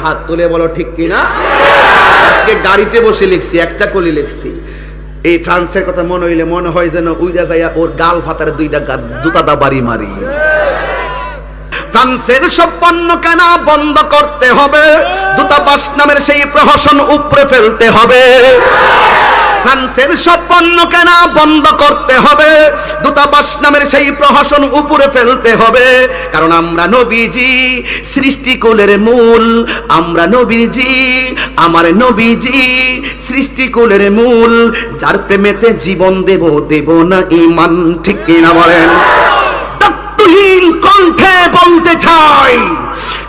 হাত তুলে বলো ঠিক কিনা। আজকে গাড়িতে বসে লিখছি, একটা কলি লিখছি। এই ফ্রান্সের কথা মনে হইলে মনে হয় যেন উইরা যাইয়া ওর গাল ফাতারে দুইটা জুতা দা বাড়ি মারি। ফ্রান্সের সব পণ্য কেনা বন্ধ করতে হবে, দূতাবাস নামের সেই প্রহসন উপরে ফেলতে হবে। ফ্রান্সের সব পণ্য কেনা বন্ধ করতে হবে, দূতাবাস নামের সেই প্রহসন উপরে ফেলতে হবে। কারণ আমরা নবীজি সৃষ্টিকুলের মূল, আমরা নবীজি, আমার নবীজি সৃষ্টিকুলের মূল। যার প্রেমেতে জীবন দেব, দেব না ঈমান, ঠিক কিনা বলেন। তত্ত্বহীন কণ্ঠে বলতে চাই,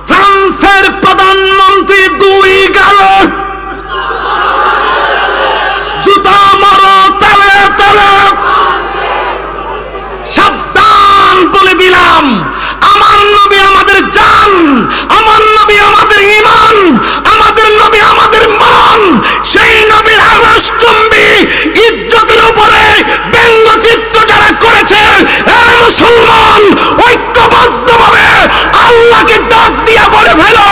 ফ্রান্সের প্রধানমন্ত্রী দুই গালে জুতা মারো তালে তালে। সাবধান বলে দিলাম, আমার নবী আমাদের জান, আমার নবী আমাদের ঈমান, আমাদের নবী আমাদের মান। সেই নবীর আকাশচুম্বী ইজ্জতের উপরে ব্যঙ্গচিত্র যারা করেছে, হে মুসলমান ঐক্যবদ্ধভাবে আল্লাহকে ডাক দিয়া বলে ফেলো,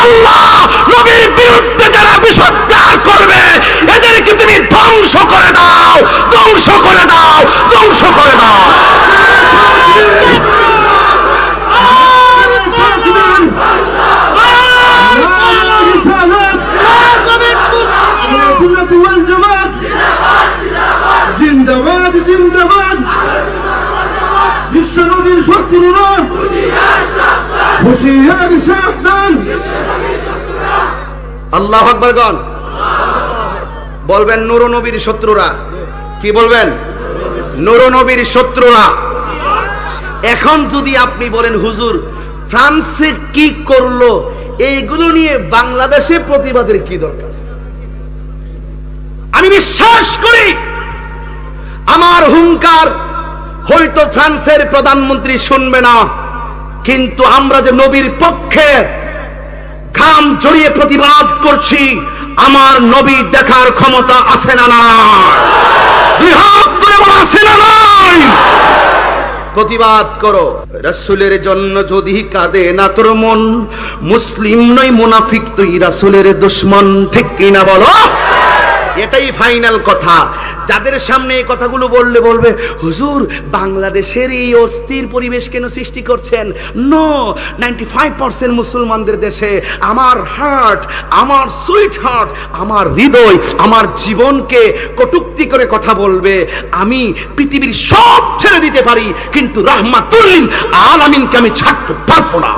আল্লাহ নবীর বিরুদ্ধে যারা বিষোদ্গার করবে এদেরকে তুমি ধ্বংস করে দাও, ধ্বংস করে দাও, ধ্বংস করে দাও। জিন্দাবাদ জিন্দাবাদ, বিশ্ব নবীর শত্রুরা হুঁশিয়ার সাবধান। আল্লাহু আকবার গণ বলবেন, নূর নবীর শত্রুরা। কি বলবেন? নূর নবীর শত্রুরা। এখন যদি আপনি বলেন হুজুর ফ্রান্সে কি করলো, এইগুলো নিয়ে বাংলাদেশে প্রতিবাদের কি দরকার? আমি বিশ্বাস করি আমার হুঙ্কার হয়তো ফ্রান্সের প্রধানমন্ত্রী শুনবে না, কিন্তু আমরা যে নবীর পক্ষে ঘাম জড়িয়ে প্রতিবাদ করছি, আমার নবী দেখার ক্ষমতা আছে না নাই? দুই হাত তুলে বলা আছে না নাই? প্রতিবাদ করো। রাসূলের জন্য যদি কাঁদে না তোর মন, মুসলিম নই মুনাফিক তুই রাসূলের দুশমন, ঠিক কিনা বলো? এটাই ফাইনাল কথা। যাদের সামনে এই কথাগুলো বললে বলবে হুজুর বাংলাদেশের এই অস্থির পরিবেশ কেন সৃষ্টি করছেন? নো, 95% মুসলমানদের দেশে আমার হার্ট, আমার সুইট হার্ট, আমার হৃদয়, আমার জীবনকে কটূক্তি করে কথা বলবে। আমি পৃথিবীর সব ছেড়ে দিতে পারি, কিন্তু রাহমাতুল লিল আলামিনকে আমি ছাড়তে পারবো না।